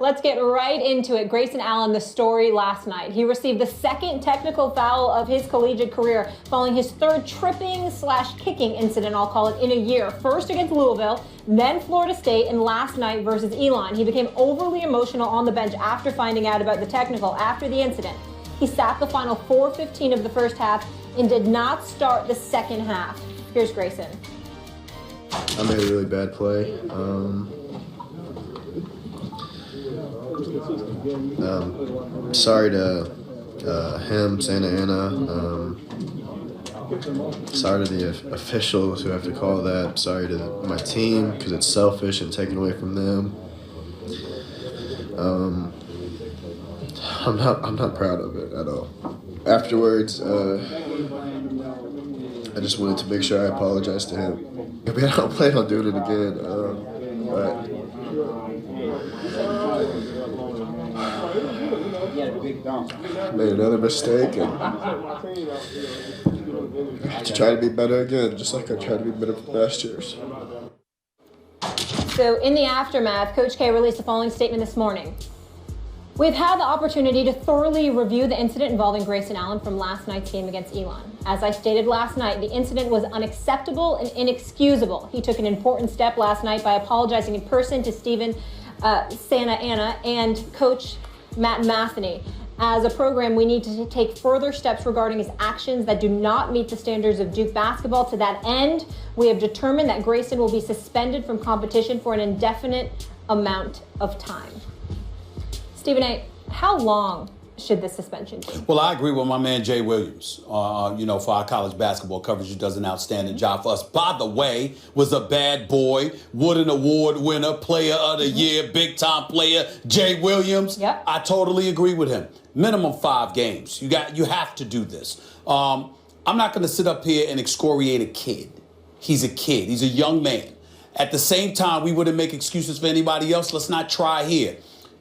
Let's get right into it. Grayson Allen, the story last night. He received the second technical foul of his collegiate career following his third tripping/kicking incident, I'll call it, in a year. First against Louisville, then Florida State, and last night versus Elon. He became overly emotional on the bench after finding out about the technical after the incident. He sat the final 4:15 of the first half and did not start the second half. Here's Grayson. I made a really bad play. Sorry to him, Santa Ana. Sorry to the officials who have to call that. Sorry to my team because it's selfish and taken away from them. I'm not proud of it at all. Afterwards, I just wanted to make sure I apologize to him. I mean, I don't plan on doing it again, but I made another mistake and to try to be better again, just like I tried to be better for past years. So in the aftermath, Coach K released the following statement this morning. We've had the opportunity to thoroughly review the incident involving Grayson Allen from last night's game against Elon. As I stated last night, the incident was unacceptable and inexcusable. He took an important step last night by apologizing in person to Santa Ana and Coach Matt Matheny. As a program, we need to take further steps regarding his actions that do not meet the standards of Duke basketball. To that end, we have determined that Grayson will be suspended from competition for an indefinite amount of time. Stephen A., how long should this suspension be? Well, I agree with my man Jay Williams. For our college basketball coverage, he does an outstanding job for us. By the way, was a bad boy, Wooden Award winner, player of the year, big time player, Jay Williams. Yep. I totally agree with him. Minimum 5 games. You have to do this. I'm not going to sit up here and excoriate a kid. He's a kid. He's a young man. At the same time, we wouldn't make excuses for anybody else. Let's not try here.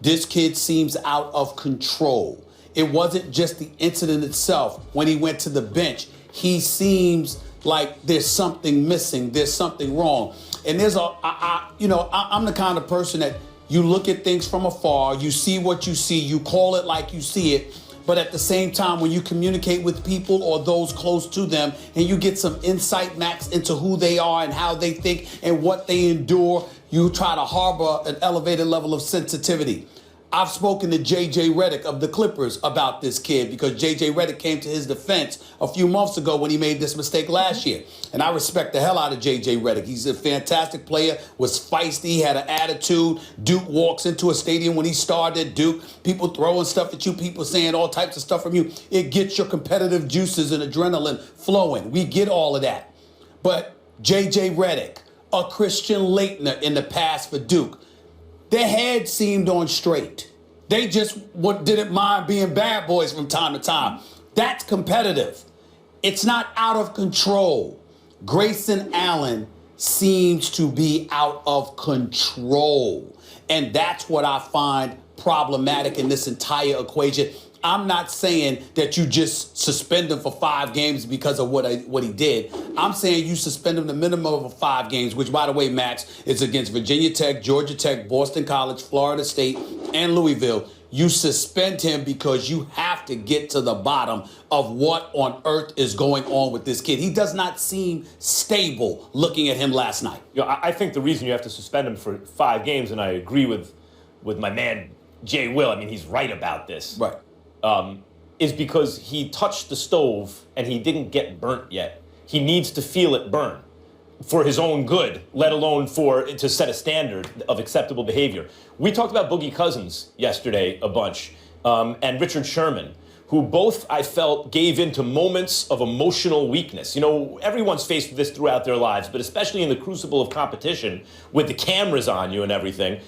This kid seems out of control. It wasn't just the incident itself. When he went to the bench, he seems like there's something missing. There's something wrong. And I'm the kind of person that you look at things from afar, you see what you see, you call it like you see it. But at the same time, when you communicate with people or those close to them and you get some insight, Max, into who they are and how they think and what they endure, you try to harbor an elevated level of sensitivity. I've spoken to J.J. Redick of the Clippers about this kid because J.J. Redick came to his defense a few months ago when he made this mistake last year. And I respect the hell out of J.J. Redick. He's a fantastic player, was feisty, had an attitude. Duke walks into a stadium when he started at Duke. People throwing stuff at you, people saying all types of stuff from you. It gets your competitive juices and adrenaline flowing. We get all of that. But J.J. Redick, a Christian Laettner in the past for Duke, their heads seemed on straight. They just didn't mind being bad boys from time to time. That's competitive. It's not out of control. Grayson Allen seems to be out of control. And that's what I find problematic in this entire equation. I'm not saying that you just suspend him for 5 games because of what he did. I'm saying you suspend him the minimum of 5 games, which, by the way, Max, is against Virginia Tech, Georgia Tech, Boston College, Florida State, and Louisville. You suspend him because you have to get to the bottom of what on earth is going on with this kid. He does not seem stable looking at him last night. I think the reason you have to suspend him for 5 games, and I agree with my man Jay Will, I mean, he's right about this. Right. Is because he touched the stove and he didn't get burnt yet. He needs to feel it burn for his own good, let alone to set a standard of acceptable behavior. We talked about Boogie Cousins yesterday a bunch, and Richard Sherman, who both, I felt, gave into moments of emotional weakness. You know, everyone's faced with this throughout their lives, but especially in the crucible of competition with the cameras on you and everything,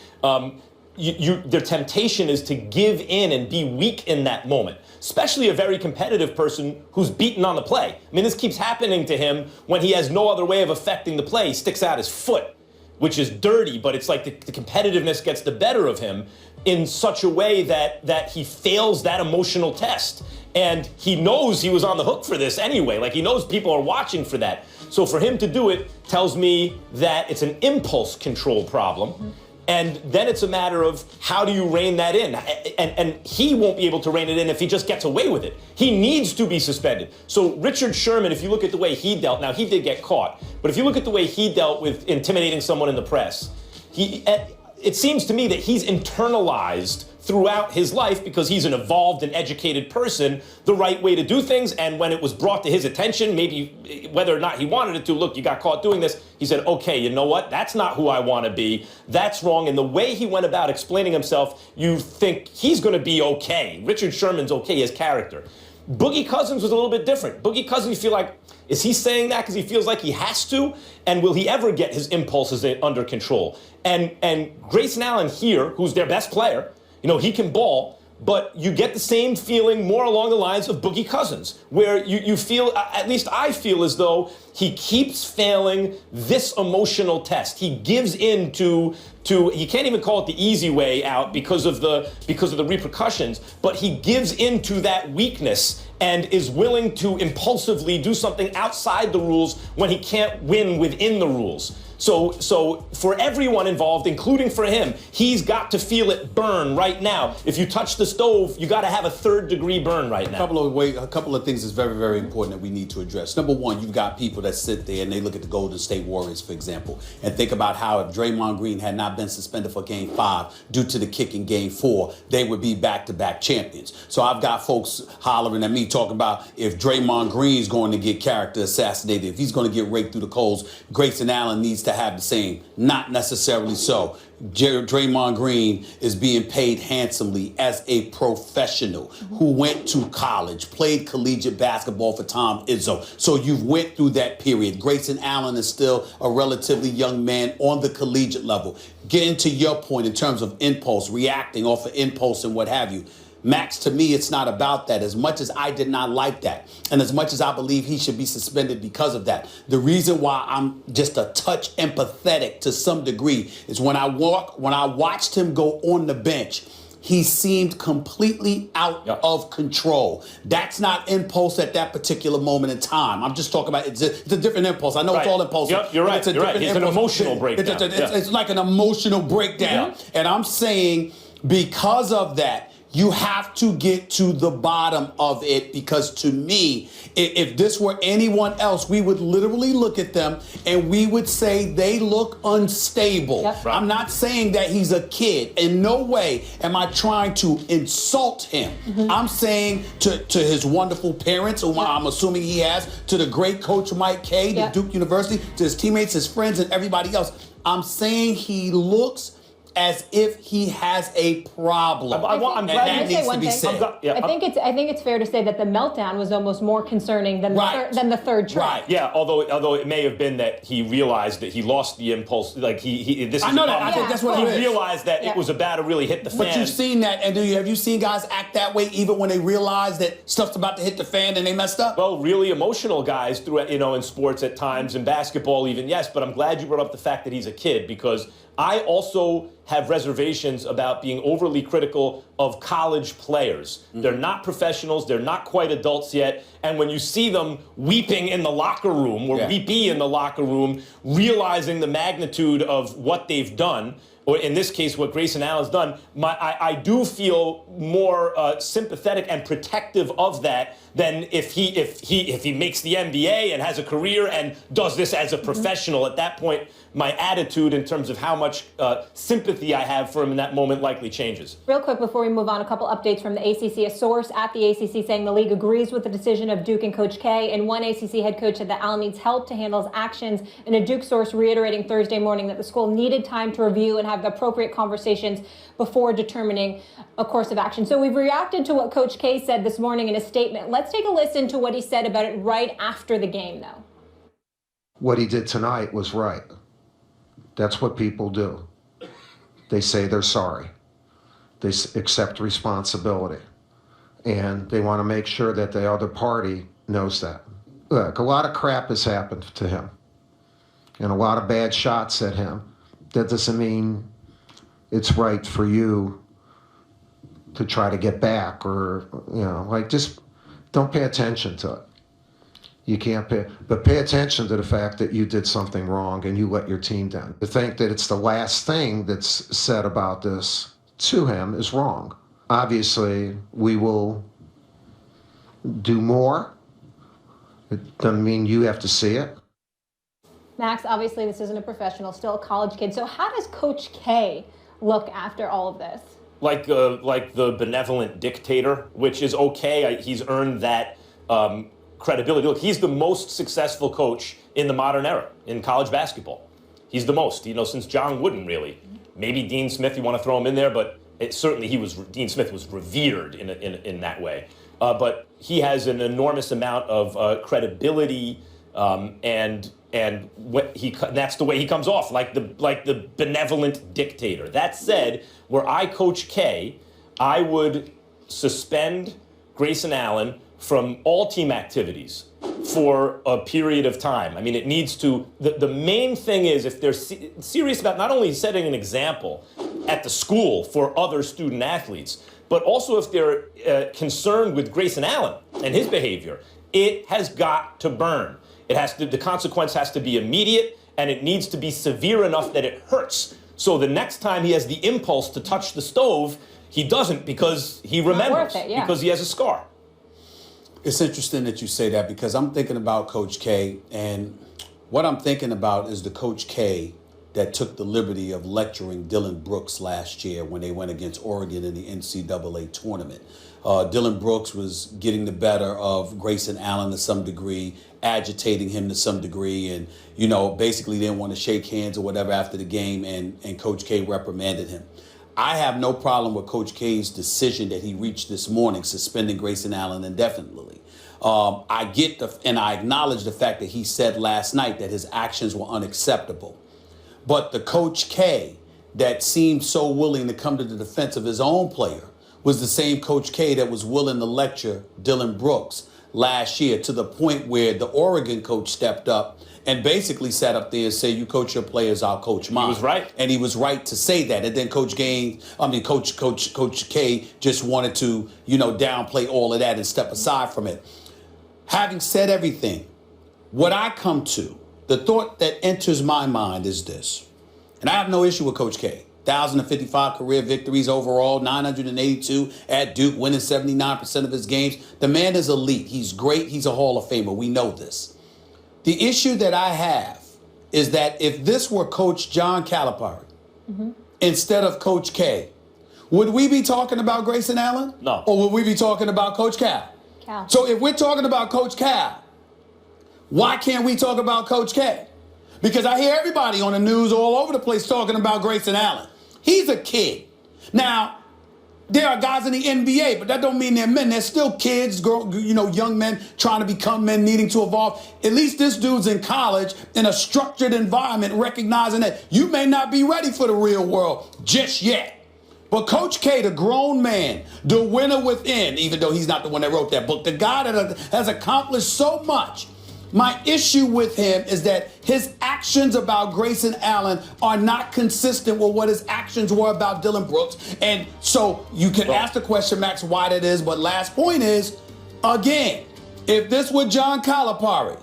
their temptation is to give in and be weak in that moment, especially a very competitive person who's beaten on the play. I mean, this keeps happening to him when he has no other way of affecting the play. He sticks out his foot, which is dirty, but it's like the competitiveness gets the better of him in such a way that he fails that emotional test. And he knows he was on the hook for this anyway. Like, he knows people are watching for that. So for him to do it tells me that it's an impulse control problem. And then it's a matter of how do you rein that in? And he won't be able to rein it in if he just gets away with it. He needs to be suspended. So Richard Sherman, if you look at the way he dealt, now he did get caught, but if you look at the way he dealt with intimidating someone in the press, it seems to me that he's internalized throughout his life, because he's an evolved and educated person, the right way to do things. And when it was brought to his attention, maybe whether or not he wanted it to, look, you got caught doing this, he said, okay, you know what? That's not who I want to be. That's wrong. And the way he went about explaining himself, you think he's going to be okay. Richard Sherman's okay as character. Boogie Cousins was a little bit different. Boogie Cousins, you feel like, is he saying that because he feels like he has to? And will he ever get his impulses under control? And Grayson Allen here, who's their best player, you know, he can ball, but you get the same feeling more along the lines of Boogie Cousins, where you feel, at least I feel, as though he keeps failing this emotional test. He gives in to he can't even call it the easy way out because of the repercussions, but he gives into that weakness and is willing to impulsively do something outside the rules when he can't win within the rules. So for everyone involved, including for him, he's got to feel it burn right now. If you touch the stove, you got to have a third-degree burn right now. A couple of things is very, very important that we need to address. Number one, you've got people that sit there and they look at the Golden State Warriors, for example, and think about how if Draymond Green had not been suspended for Game 5 due to the kick in Game 4, they would be back-to-back champions. So I've got folks hollering at me talking about if Draymond Green's going to get character assassinated, if he's going to get raked through the coals, Grayson Allen needs to have the same. Not necessarily so. Draymond Green is being paid handsomely as a professional who went to college, played collegiate basketball for Tom Izzo. So you've went through that period. Grayson Allen is still a relatively young man on the collegiate level. Getting to your point in terms of impulse, reacting off of impulse and what have you. Max, to me, it's not about that. As much as I did not like that, and as much as I believe he should be suspended because of that, the reason why I'm just a touch empathetic to some degree is when I watched him go on the bench, he seemed completely out of control. That's not impulse at that particular moment in time. I'm just talking about it's a different impulse. I know it's all impulsive. Yep, you're right. You're right. It's an emotional breakdown. It's like an emotional breakdown. Yeah. And I'm saying because of that, you have to get to the bottom of it, because to me, if this were anyone else, we would literally look at them and we would say they look unstable. Yep. Right. I'm not saying that he's a kid. In no way am I trying to insult him. Mm-hmm. I'm saying to his wonderful parents, who I'm assuming he has, to the great coach Mike Kay, to Duke University, to his teammates, his friends, and everybody else, I'm saying he looks as if he has a problem. I'm glad that needs to be said. I think it's fair to say that the meltdown was almost more concerning than the third try. Right. Yeah. Although it may have been that he realized that he lost the impulse. Like this is I know that. I think that's what he realized that it was about to really hit the fan. But you've seen that, and have you seen guys act that way even when they realize that stuff's about to hit the fan and they messed up? Well, really emotional guys through in sports at times, in basketball even, yes. But I'm glad you brought up the fact that he's a kid, because I also have reservations about being overly critical of college players. Mm-hmm. They're not professionals. They're not quite adults yet. And when you see them weeping in the locker room, or weepy in the locker room, realizing the magnitude of what they've done, or in this case, what Grayson Allen's done, I do feel more sympathetic and protective of that than if he makes the NBA and has a career and does this as a professional. At that point, my attitude in terms of how much sympathy I have for him in that moment likely changes. Real quick before we move on, a couple updates from the ACC. A source at the ACC saying the league agrees with the decision of Duke and Coach K, and one ACC head coach said that Allen needs help to handle his actions, and a Duke source reiterating Thursday morning that the school needed time to review and have the appropriate conversations before determining a course of action. So we've reacted to what Coach K said this morning in a statement. Let's take a listen to what he said about it right after the game, though. What he did tonight was right. That's what people do. They say they're sorry. They accept responsibility. And they want to make sure that the other party knows that. Look, a lot of crap has happened to him. And a lot of bad shots at him. That doesn't mean it's right for you to try to get back, or, just don't pay attention to it. You can't pay attention to the fact that you did something wrong and you let your team down. To think that it's the last thing that's said about this to him is wrong. Obviously, we will do more. It doesn't mean you have to see it. Max, obviously this isn't a professional, still a college kid. So how does Coach K look after all of this? Like the benevolent dictator, which is okay. He's earned that credibility. Look, he's the most successful coach in the modern era in college basketball. He's the most, since John Wooden, really. Maybe Dean Smith, you want to throw him in there, but certainly Dean Smith was revered in that way. But he has an enormous amount of credibility, and that's the way he comes off, like the benevolent dictator. That said, were I Coach K, I would suspend Grayson Allen from all team activities for a period of time. I mean, it needs to, the main thing is if they're serious about not only setting an example at the school for other student athletes, but also if they're concerned with Grayson Allen and his behavior, it has got to burn. The consequence has to be immediate, and it needs to be severe enough that it hurts. So the next time he has the impulse to touch the stove, he doesn't because he remembers, because he has a scar. It's interesting that you say that because I'm thinking about Coach K, and what I'm thinking about is the Coach K that took the liberty of lecturing Dillon Brooks last year when they went against Oregon in the NCAA tournament. Dillon Brooks was getting the better of Grayson Allen to some degree, agitating him to some degree, and, basically didn't want to shake hands or whatever after the game, and Coach K reprimanded him. I have no problem with Coach K's decision that he reached this morning, suspending Grayson Allen indefinitely. I get and I acknowledge the fact that he said last night that his actions were unacceptable. But the Coach K that seemed so willing to come to the defense of his own player was the same Coach K that was willing to lecture Dillon Brooks last year, to the point where the Oregon coach stepped up and basically sat up there and said, "You coach your players, I'll coach mine." He was right. And he was right to say that. And then Coach K just wanted to, downplay all of that and step aside from it. Having said everything, what I come to, the thought that enters my mind is this, and I have no issue with Coach K. 1,055 career victories overall, 982 at Duke, winning 79% of his games. The man is elite. He's great. He's a Hall of Famer. We know this. The issue that I have is that if this were Coach John Calipari instead of Coach K, would we be talking about Grayson Allen? No. Or would we be talking about Coach Cal? Cal. So if we're talking about Coach Cal, why can't we talk about Coach K? Because I hear everybody on the news all over the place talking about Grayson Allen. He's a kid. Now, there are guys in the NBA, but that don't mean they're men. They're still kids, young men trying to become men, needing to evolve. At least this dude's in college in a structured environment, recognizing that you may not be ready for the real world just yet. But Coach K, the grown man, the winner within, even though he's not the one that wrote that book, the guy that has accomplished so much, my issue with him is that his actions about Grayson Allen are not consistent with what his actions were about Dillon Brooks. And so you can ask the question, Max, why that is. But last point is, again, if this were John Calipari,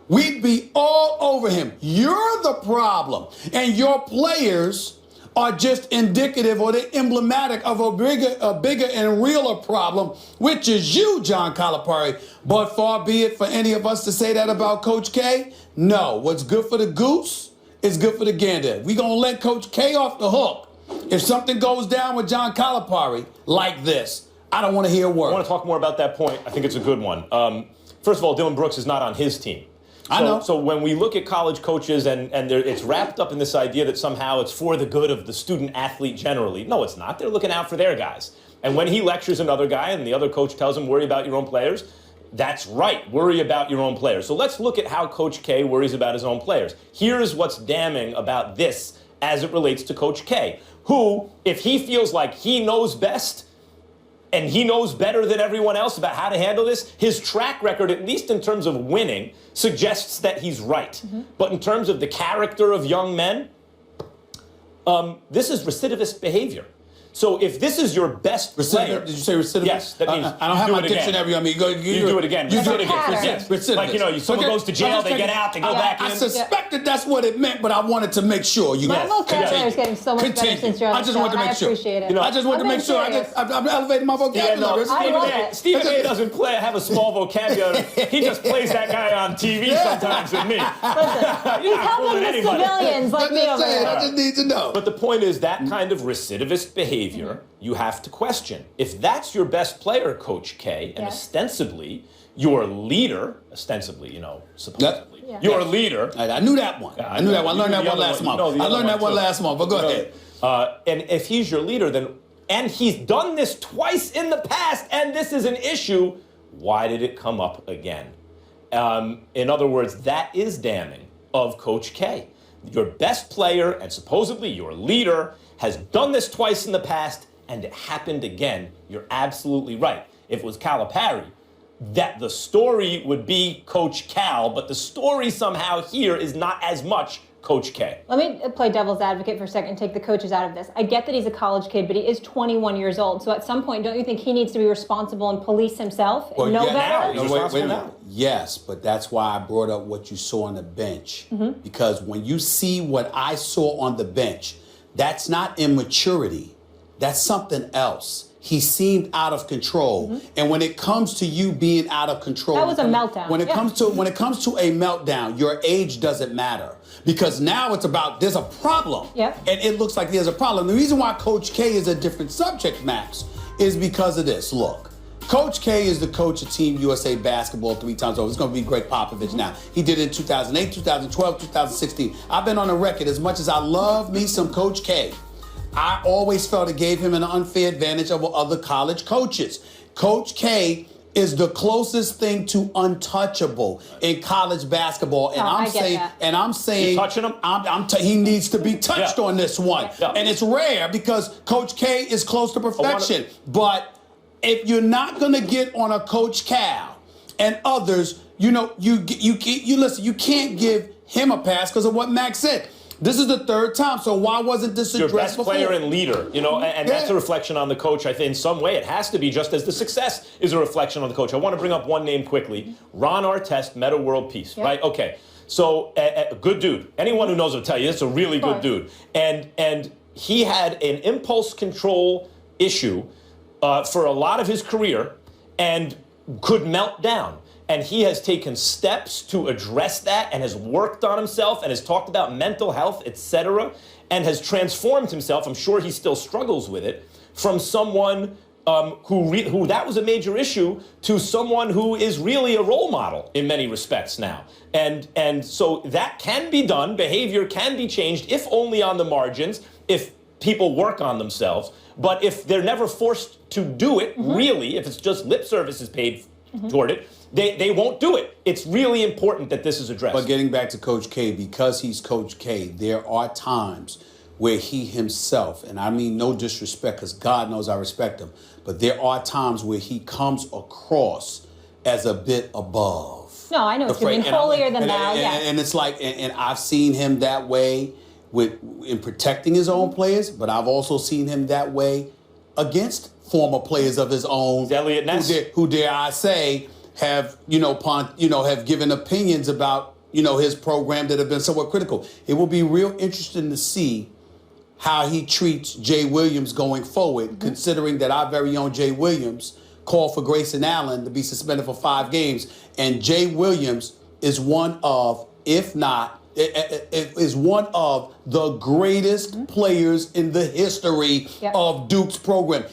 we'd be all over him. You're the problem. And your players are just indicative or they're emblematic of a bigger and realer problem, which is you, John Calipari. But far be it for any of us to say that about Coach K. No, what's good for the goose is good for the gander. We're going to let Coach K off the hook. If something goes down with John Calipari like this, I don't want to hear a word. I want to talk more about that point. I think it's a good one. First of all, Dillon Brooks is not on his team. I know. So when we look at college coaches and it's wrapped up in this idea that somehow it's for the good of the student athlete generally. No, it's not. They're looking out for their guys. And when he lectures another guy and the other coach tells him, worry about your own players, that's right. Worry about your own players. So let's look at how Coach K worries about his own players. Here's what's damning about this as it relates to Coach K, who, if he feels like he knows best, and he knows better than everyone else about how to handle this, his track record, at least in terms of winning, suggests that he's right. But in terms of the character of young men, this is recidivist behavior. So if this is your best player, Did you say recidivist? Yes, that means I don't have my dictionary on me. You do it again. You Like do a it again. pattern. Yes. Recidivist. Like, someone goes to jail, they get out, they go back in. I suspected that's what it meant, but I wanted to make sure. My vocabulary is getting so much better since you're on I the just show, wanted to and I make sure. appreciate it. I just wanted to I'm make sure. serious. I'm elevating my vocabulary. I love it. Stephen A. doesn't have a small vocabulary. He just plays that guy on TV sometimes with me. He's helping the civilians like me over here. I just need to know. But the point is that kind of recidivist behavior you have to question. If that's your best player, Coach K, and ostensibly your leader, supposedly, your leader. I knew that one. I knew that one. I learned that one last month. I learned that one last month, but go ahead. And if he's your leader, and he's done this twice in the past, and this is an issue, why did it come up again? In other words, that is damning of Coach K. Your best player and supposedly your leader has done this twice in the past, and it happened again. You're absolutely right. If it was Calipari, that the story would be Coach Cal, but the story somehow here is not as much Coach K. Let me play devil's advocate for a second and take the coaches out of this. I get that he's a college kid, but he is 21 years old. So at some point, don't you think he needs to be responsible and police himself and know better? He's responsible now. Yes, but that's why I brought up what you saw on the bench. Because when you see what I saw on the bench, that's not immaturity. That's something else. He seemed out of control. And when it comes to you being out of control, that was a meltdown. When it comes to a meltdown, your age doesn't matter. Because now it's about there's a problem. Yep. And it looks like there's a problem. The reason why Coach K is a different subject, Max, is because of this. Look, Coach K is the coach of Team USA basketball 3 times over. It's going to be Greg Popovich now. He did it in 2008, 2012, 2016. I've been on the record as much as I love me some Coach K. I always felt it gave him an unfair advantage over other college coaches. Coach K is the closest thing to untouchable in college basketball, and I'm saying, you touching him? He needs to be touched on this one, Yeah. and it's rare because Coach K is close to perfection. But if you're not gonna get on a Coach Cal and others, you listen. You can't give him a pass because of what Max said. This is the 3rd time, so why wasn't this addressed your best before? player and leader, and that's a reflection on the coach. I think in some way it has to be, just as the success is a reflection on the coach. I want to bring up one name quickly. Ron Artest, Meta World Peace, right? Okay, so a good dude. Anyone who knows will tell you it's a really good dude. And he had an impulse control issue for a lot of his career and could melt down. And he has taken steps to address that and has worked on himself and has talked about mental health, etc., and has transformed himself. I'm sure he still struggles with it, from someone who that was a major issue to someone who is really a role model in many respects now. And so that can be done. Behavior can be changed, if only on the margins, if people work on themselves. But if they're never forced to do it, really, if it's just lip service is paid toward it, they won't do it. It's really important that this is addressed. But getting back to Coach K, because he's Coach K, there are times where he himself, and I mean no disrespect because God knows I respect him, but there are times where he comes across as a bit above. No, I know what you mean. Holier than thou, And it's like, and I've seen him that way in protecting his own players, but I've also seen him that way against former players of his own. Elliot Ness. Who dare I say, have have given opinions about his program that have been somewhat critical. It will be real interesting to see how he treats Jay Williams going forward, considering that our very own Jay Williams called for Grayson Allen to be suspended for 5 games, and Jay Williams is one of, if not, is one of the greatest players in the history of Duke's program.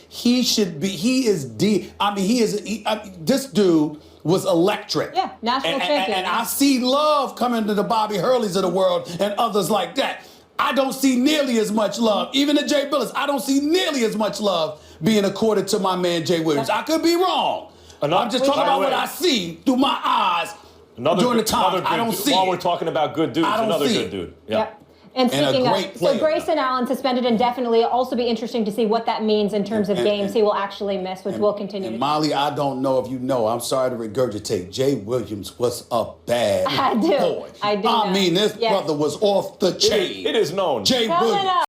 This dude was electric. Yeah, national champion. And I see love coming to the Bobby Hurleys of the world and others like that. I don't see nearly as much love. Even to Jay Billis, I don't see nearly as much love being accorded to my man Jay Williams. I could be wrong. I'm just talking about what I see through my eyes during the time. I don't see While we're talking about good dudes, another good dude. Yep. And speaking of, so Grayson Allen suspended indefinitely. It'll also be interesting to see what that means in terms of games he will actually miss, which will continue. And Molly, I don't know if you know, I'm sorry to regurgitate, Jay Williams was a bad boy. I do. I mean, this brother was off the chain. It is known. Jay Williams.